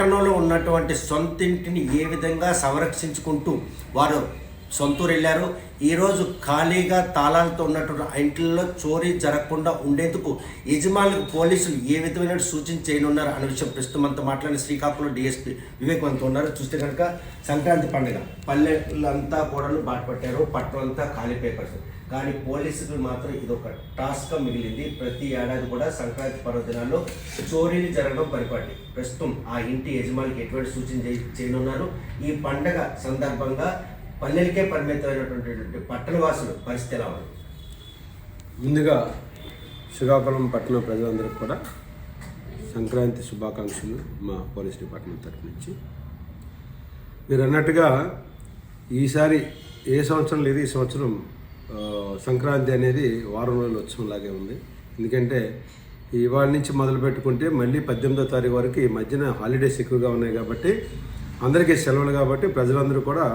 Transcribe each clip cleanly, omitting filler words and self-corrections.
పట్టణంలో ఉన్నటువంటి సొంత ఇంటిని ఏ విధంగా సంరక్షించుకుంటూ వారు సొంతూరు వెళ్ళారు. ఈరోజు ఖాళీగా తాళాలతో ఉన్నటువంటి ఇంట్లో చోరీ జరగకుండా ఉండేందుకు యజమానులకు పోలీసులు ఏ విధమైన సూచన చేయనున్నారు అనే విషయం ప్రస్తుతం అంతా మాట్లాడిన శ్రీకాకుళం డిఎస్పీ వివేకవంతం ఉన్నారు. చూస్తే కనుక సంక్రాంతి పండుగ పల్లెలంతా కూడా బాటపట్టారు, పట్టణం అంతా ఖాళీ పేపర్స్. కానీ పోలీసులు మాత్రం ఇది ఒక టాస్క్గా మిగిలింది. ప్రతి ఏడాది కూడా సంక్రాంతి పర్వదినాల్లో చోరీలు జరగడం పరిపాటి. ప్రస్తుతం ఆ ఇంటి యజమానికి ఎటువంటి సూచన చేయనున్నారు, ఈ పండగ సందర్భంగా పల్లెలకే పరిమితమైనటువంటి పట్టణవాసులు పరిస్థితి ఎలా ఉంది? ముందుగా శ్రీకాకుళం పట్టణ ప్రజలందరికీ కూడా సంక్రాంతి శుభాకాంక్షలు మా పోలీస్ డిపార్ట్మెంట్ తరఫు నుంచి. మీరు అన్నట్టుగా ఈసారి ఏ సంవత్సరం లేదు, ఈ సంవత్సరం సంక్రాంతి అనేది వారం రోజుల ఉత్సవంలాగే ఉంది. ఎందుకంటే ఇవాళ నుంచి మొదలు పెట్టుకుంటే మళ్ళీ 18వ తారీఖు వరకు ఈ మధ్యన హాలిడేస్ ఎక్కువగా ఉన్నాయి కాబట్టి అందరికీ సెలవులు కాబట్టి ప్రజలందరూ కూడా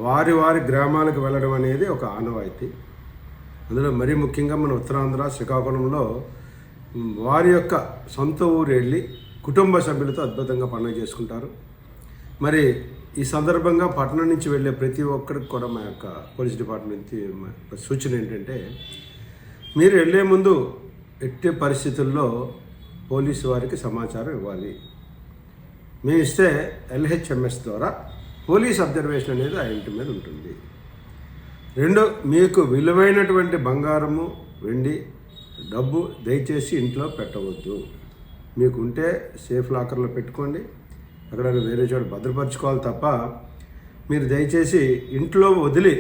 వారి వారి గ్రామాలకు వెళ్ళడం అనేది ఒక ఆనవాయితీ. అందులో మరీ ముఖ్యంగా మన ఉత్తరాంధ్ర శ్రీకాకుళంలో వారి యొక్క సొంత ఊరు వెళ్ళి కుటుంబ సభ్యులతో అద్భుతంగా పండుగ చేసుకుంటారు. మరి ఈ సందర్భంగా పట్టణం నుంచి వెళ్ళే ప్రతి ఒక్కరికి కూడా మా యొక్క పోలీస్ డిపార్ట్మెంట్ సూచన ఏంటంటే, మీరు వెళ్ళే ముందు ఎట్టి పరిస్థితుల్లో పోలీసు వారికి సమాచారం ఇవ్వాలి. మేము ఇస్తే LHMS ద్వారా పోలీస్ అబ్జర్వేషన్ అనేది ఆ ఇంటి మీద ఉంటుంది. రెండు, మీకు విలువైనటువంటి బంగారము, వెండి, డబ్బు దయచేసి ఇంట్లో పెట్టవద్దు. మీకు ఉంటే సేఫ్ లాకర్లో పెట్టుకోండి, ఎక్కడైనా వేరే చోట భద్రపరచుకోవాలి తప్ప మీరు దయచేసి ఇంట్లో వదిలి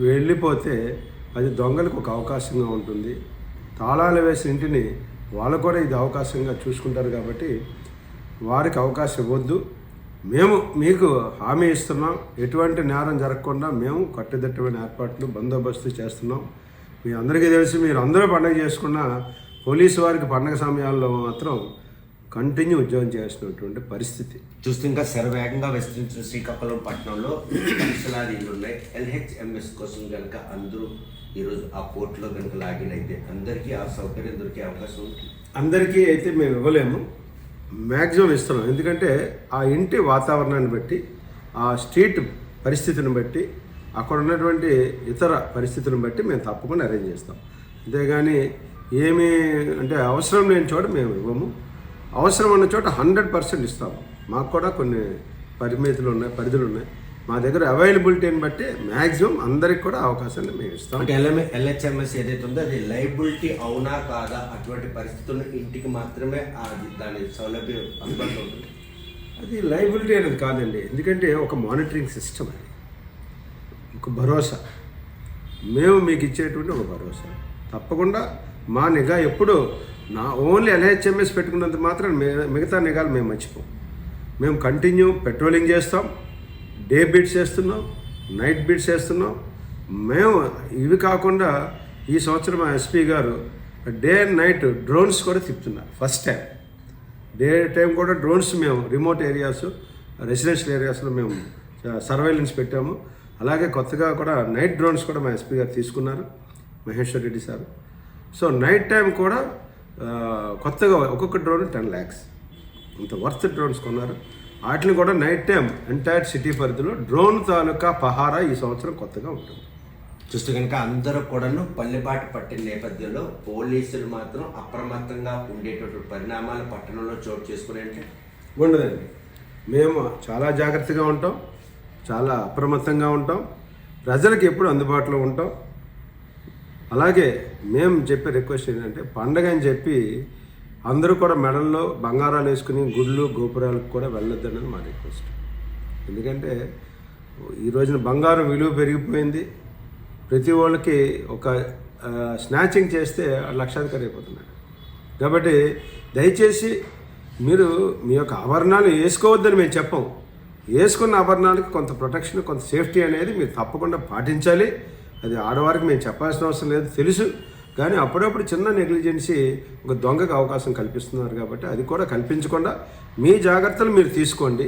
వెళ్ళిపోతే అది దొంగలకు ఒక అవకాశంగా ఉంటుంది. తాళాలు వేసిన ఇంటిని వాళ్ళు కూడా ఇది అవకాశంగా చూసుకుంటారు కాబట్టి వారికి అవకాశం ఇవ్వద్దు. మేము మీకు హామీ ఇస్తున్నాం, ఎటువంటి నేరం జరగకుండా మేము కట్టుదిట్టమైన ఏర్పాట్లు బందోబస్తు చేస్తున్నాం. మీ అందరికీ తెలిసి మీరు అందరూ పండుగ చేసుకున్న పోలీసు వారికి పండుగ సమయాల్లో మాత్రం కంటిన్యూ ఉద్యోగం చేసినటువంటి పరిస్థితి చూస్తే ఇంకా శరవేగంగా విస్తరించిన శ్రీకాకుళం పట్టణంలో లక్షలాది ఇళ్ళు ఉన్నాయి. LHMS కోసం కనుక అందరూ ఈరోజు ఆ కోర్టులో కనుక లాగిన్ అయితే అందరికీ ఆ సౌకర్యం దొరికే అవకాశం ఉంది. అందరికీ అయితే మేము ఇవ్వలేము, మ్యాక్సిమం ఇస్తున్నాం. ఎందుకంటే ఆ ఇంటి వాతావరణాన్ని బట్టి, ఆ స్ట్రీట్ పరిస్థితిని బట్టి, అక్కడ ఉన్నటువంటి ఇతర పరిస్థితులను బట్టి మేము తప్పకుండా అరేంజ్ చేస్తాం. అంతేగాని ఏమీ అంటే అవసరం లేని చోట మేము ఇవ్వము. అవసరం ఉన్న చోట 100% ఇస్తాము. మాకు కూడా కొన్ని పరిమితులు ఉన్నాయి, పరిధులు ఉన్నాయి. మా దగ్గర అవైలబిలిటీని బట్టి మ్యాక్సిమం అందరికి కూడా అవకాశాన్ని మేము ఇస్తాం. అంటే LHMS ఏదైతే ఉందో అది లైబిలిటీ అవునా కాదా, అటువంటి పరిస్థితుల్లో ఇంటికి మాత్రమే దాని సౌలభ్యం అందుబాటులో ఉంటుంది. అది లైబిలిటీ అనేది కాదండి, ఎందుకంటే ఒక మానిటరింగ్ సిస్టమ్, అది ఒక భరోసా. మేము మీకు ఇచ్చేటువంటి ఒక భరోసా. తప్పకుండా మా నిఘా ఎప్పుడు ఓన్లీ LHMS పెట్టుకున్నంత మాత్రం మిగతా నిఘాలు మేము మర్చిపోం. మేము కంటిన్యూ పెట్రోలింగ్ చేస్తాం, డే బీట్స్ చేస్తున్నాం, నైట్ బీట్స్ చేస్తున్నాం. మేము ఇవి కాకుండా ఈ సంవత్సరం మా SP గారు డే అండ్ నైట్ డ్రోన్స్ కూడా తిప్పుతున్నారు. ఫస్ట్ టైం డే టైం కూడా డ్రోన్స్ మేము రిమోట్ ఏరియాస్, రెసిడెన్షియల్ ఏరియాస్లో మేము సర్వైలెన్స్ పెట్టాము. అలాగే కొత్తగా కూడా నైట్ డ్రోన్స్ కూడా మా SP గారు తీసుకున్నారు, Maheshwar Reddy sir. So night time కూడా కొత్తగా ఒక్కొక్క డ్రోన్ 10 lakhs ఇంత వర్త్ డ్రోన్స్ కొన్నారు. వాటిని కూడా నైట్ టైం ఎంటైర్ సిటీ పరిధిలో డ్రోన్ తాలూకా పహారా ఈ సంవత్సరం కొత్తగా ఉంటుంది. చూస్తే కనుక అందరూ కూడాను పల్లెబాటు పట్టిన నేపథ్యంలో పోలీసులు మాత్రం అప్రమత్తంగా ఉండేటటువంటి పరిణామాలు పట్టణంలో చోటు చేసుకునే ఉండదండి. మేము చాలా జాగ్రత్తగా ఉంటాం, చాలా అప్రమత్తంగా ఉంటాం, ప్రజలకు ఎప్పుడు అందుబాటులో ఉంటాం. అలాగే మేము చెప్పే రిక్వెస్ట్ ఏంటంటే, పండగ అని చెప్పి అందరూ కూడా మెడల్లో బంగారాలు వేసుకుని గుళ్ళు గోపురాలకు కూడా వెళ్ళొద్దన్నది మా రిక్వెస్ట్. ఎందుకంటే ఈ రోజున బంగారం విలువ పెరిగిపోయింది. ప్రతి వాళ్ళకి ఒక స్నాచింగ్ చేస్తే లక్షాధికారి అయిపోతున్నాడు. కాబట్టి దయచేసి మీరు మీ యొక్క ఆభరణాలు వేసుకోవద్దని మేము చెప్పం. వేసుకున్న ఆభరణాలకు కొంత ప్రొటెక్షన్, కొంత సేఫ్టీ అనేది మీరు తప్పకుండా పాటించాలి. అది ఆడవారికి మేము చెప్పాల్సిన అవసరం లేదు, తెలుసు. కానీ అప్పుడప్పుడు చిన్న నెగ్లిజెన్సీ ఒక దొంగకు అవకాశం కల్పిస్తున్నారు కాబట్టి అది కూడా కల్పించకుండా మీ జాగ్రత్తలు మీరు తీసుకోండి.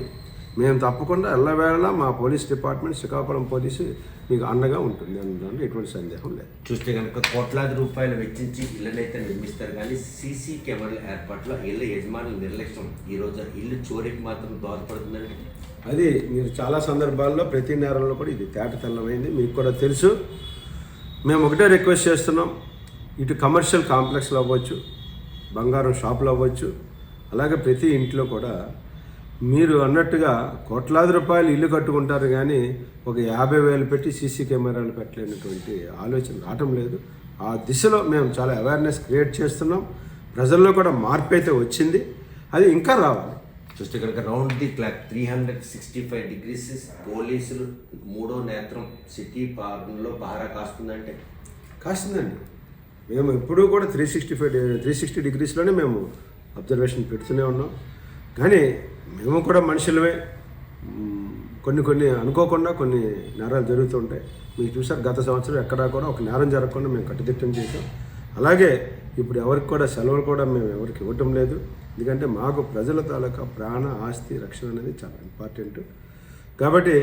మేము తప్పకుండా ఎల్లవేళ మా పోలీస్ డిపార్ట్మెంట్ శ్రీకాకుళం పోలీసు మీకు అండగా ఉంటుంది అనడానికి ఎటువంటి సందేహం లేదు. చూస్తే కనుక కోట్లాది రూపాయలు వెచ్చించి ఇళ్ళనైతే నిర్మిస్తారు, కానీ సీసీ కెమెరాల ఏర్పాట్లో ఇళ్ళ యజమానుల నిర్లక్ష్యం ఈరోజు ఇల్లు చోరీకి మాత్రం దోహదపడుతుందండి. అది మీరు చాలా సందర్భాల్లో ప్రతి నేరంలో కూడా ఇది తేటతెల్లమైంది, మీకు కూడా తెలుసు. మేము ఒకటే రిక్వెస్ట్ చేస్తున్నాం, ఇటు కమర్షియల్ కాంప్లెక్స్లో అవ్వచ్చు, బంగారం షాపులు అవ్వచ్చు, అలాగే ప్రతి ఇంట్లో కూడా మీరు అన్నట్టుగా కోట్లాది రూపాయలు ఇల్లు కట్టుకుంటారు, కానీ ఒక 50,000 పెట్టి సీసీ కెమెరాలు పెట్టలేనటువంటి ఆలోచన రావటం లేదు. ఆ దిశలో మేము చాలా అవేర్నెస్ క్రియేట్ చేస్తున్నాం. ప్రజల్లో కూడా మార్పు అయితే వచ్చింది, అది ఇంకా రావాలి. చూస్తే కనుక రౌండ్ ది క్లాక్ 365 degrees పోలీసులు మూడో నేత్రం సిటీ పాలనలో పహారా కాస్తుందంటే కాస్తుందండి. మేము ఎప్పుడూ కూడా 360 degreesలోనే మేము అబ్జర్వేషన్ పెడుతూనే ఉన్నాం. కానీ మేము కూడా మనుషులమే, కొన్ని అనుకోకుండా కొన్ని నేరాలు జరుగుతుంటాయి. మీకు చూసారు, గత సంవత్సరం ఎక్కడా కూడా ఒక నేరం జరగకుండా మేము కట్టుదిట్టం చేసాం. అలాగే ఇప్పుడు ఎవరికి కూడా సెలవులు కూడా మేము ఎవరికి ఇవ్వటం లేదు, ఎందుకంటే మాకు ప్రజల తాలూకా ప్రాణ ఆస్తి రక్షణ అనేది చాలా ఇంపార్టెంట్. కాబట్టి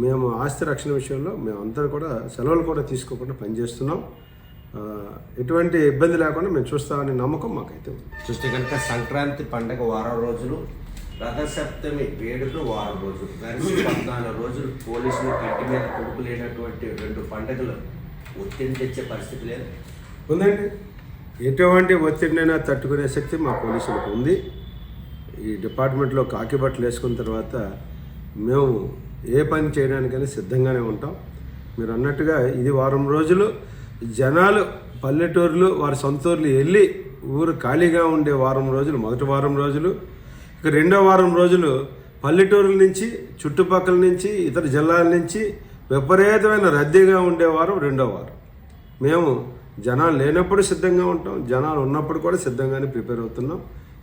మేము ఆస్తి రక్షణ విషయంలో మేము అందరూ కూడా సెలవులు కూడా తీసుకోకుండా పనిచేస్తున్నాం. ఎటువంటి ఇబ్బంది లేకుండా మేము చూస్తామనే నమ్మకం మాకైతే ఉంది. చూస్తే కనుక సంక్రాంతి పండగ వారం రోజులు, రథసప్తమి వేడుకలు వారం రోజులు, కలిసి 14 రోజులు పోలీసులు కంటి మీద కొడుకు లేనటువంటి 2 పండుగలు ఒత్తిడి తెచ్చే పరిస్థితి లేదు ఉందండి. ఎటువంటి ఒత్తిడినైనా తట్టుకునే శక్తి మా పోలీసులకు ఉంది. ఈ డిపార్ట్మెంట్లో కాకి బట్టలు వేసుకున్న తర్వాత మేము ఏ పని చేయడానికైనా సిద్ధంగానే ఉంటాం. మీరు అన్నట్టుగా ఇది వారం రోజులు జనాలు పల్లెటూర్లు వారి సొంత ఊర్లు వెళ్ళి ఊరు ఖాళీగా ఉండే వారం రోజులు మొదటి వారం రోజులు, ఇక రెండో వారం రోజులు పల్లెటూరుల నుంచి చుట్టుపక్కల నుంచి ఇతర జిల్లాల నుంచి విపరీతమైన రద్దీగా ఉండే వారం రెండో వారం. మేము జనాలు లేనప్పుడు సిద్ధంగా ఉంటాం, జనాలు ఉన్నప్పుడు కూడా సిద్ధంగానే ప్రిపేర్ అవుతున్నాం.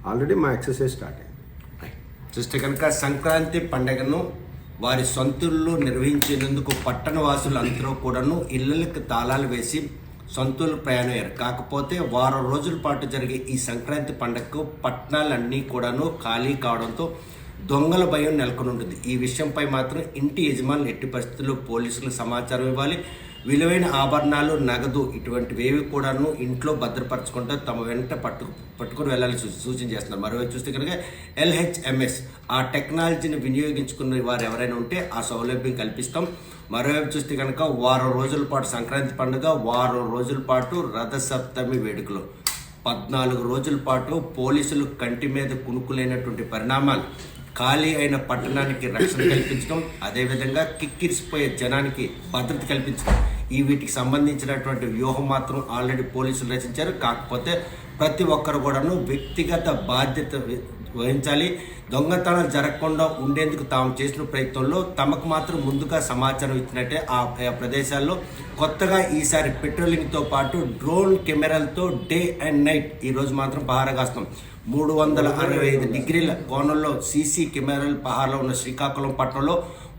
ఆల్రెడీ మా ఎక్సర్సైజ్ స్టార్ట్ అయింది. చూస్తే కనుక సంక్రాంతి పండుగను వారి సొంతూళ్ళు నిర్వహించేందుకు పట్టణ వాసులు అందరూ కూడాను ఇళ్ళకి తాళాలు వేసి సొంతూళ్ళు ప్రయాణమయ్యారు. కాకపోతే వారం రోజుల పాటు జరిగే ఈ సంక్రాంతి పండుగకు పట్టణాలన్నీ కూడాను ఖాళీ కావడంతో దొంగల భయం నెలకొని ఉంటుంది. ఈ విషయంపై మాత్రం ఇంటి యజమానులు ఎట్టి పరిస్థితుల్లో పోలీసులకు సమాచారం ఇవ్వాలి. విలువైన ఆభరణాలు, నగదు ఇటువంటివేవి కూడాను ఇంట్లో భద్రపరచుకుంటూ తమ వెంట పట్టుకుని వెళ్ళాలని సూచన చేస్తున్నారు. మరోవైపు చూస్తే కనుక LHMS ఆ టెక్నాలజీని వినియోగించుకున్న వారు ఎవరైనా ఉంటే ఆ సౌలభ్యం కల్పిస్తాం. మరోవైపు చూస్తే కనుక వారం రోజుల పాటు సంక్రాంతి పండుగ, వారం రోజుల పాటు రథసప్తమి వేడుకలు, 14 రోజుల పాటు పోలీసులు కంటి మీద కునుకులేనటువంటి పరిణామాలు, ఖాళీ అయిన పట్టణానికి రక్షణ కల్పించడం, అదేవిధంగా కిక్కిరిసిపోయే జనానికి భద్రత కల్పించడం, వీటికి సంబంధించినటువంటి వ్యూహం మాత్రం ఆల్రెడీ పోలీసులు రచించారు. కాకపోతే ప్రతి ఒక్కరు కూడాను వ్యక్తిగత బాధ్యత వహించాలి. దొంగతనాలు జరగకుండా ఉండేందుకు తాము చేసిన ప్రయత్నంలో తమకు మాత్రం ముందుగా సమాచారం ఇచ్చినట్టే ఆ ప్రదేశాల్లో కొత్తగా ఈసారి పెట్రోలింగ్తో పాటు డ్రోన్ కెమెరాలతో డే అండ్ నైట్ ఈరోజు మాత్రం పహారా కాస్తాం. 365 డిగ్రీల కోణంలో సీసీ కెమెరాలు పహారాలో ఉన్న శ్రీకాకుళం పట్టణంలో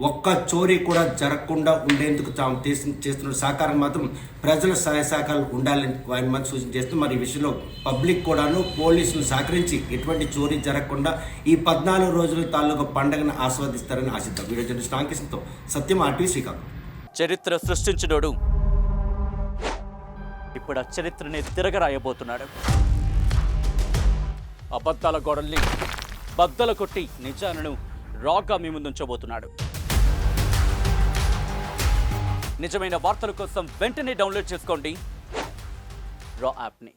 ఒక్క చోరీ కూడా జరగకుండా ఉండేందుకు తాము చేస్తున్న సహకారం మాత్రం ప్రజల సహాయ సహకారాలు ఉండాలని ఆయన మాత్రం సూచన చేస్తూ మరి ఈ విషయంలో పబ్లిక్ కూడాను పోలీసులు సహకరించి ఎటువంటి చోరీ జరగకుండా ఈ 14 రోజుల తాలూకు పండుగను ఆస్వాదిస్తారని ఆశిద్దాం. వీడియో జర్నలిస్ట్ రామకృష్ణతో సత్యం, RTV శ్రీకాకుళం. చరిత్ర సృష్టించినోడు ఇప్పుడు ఆ చరిత్రని తిరగరాయబోతున్నాడు. అబద్ధాల గోడల్ని బద్దలు కొట్టి నిజాలను రాగా మీ ముందుంచబోతున్నాడు. నిజమైన వార్తల కోసం వెంటనే డౌన్లోడ్ చేసుకోండి రా యాప్ని.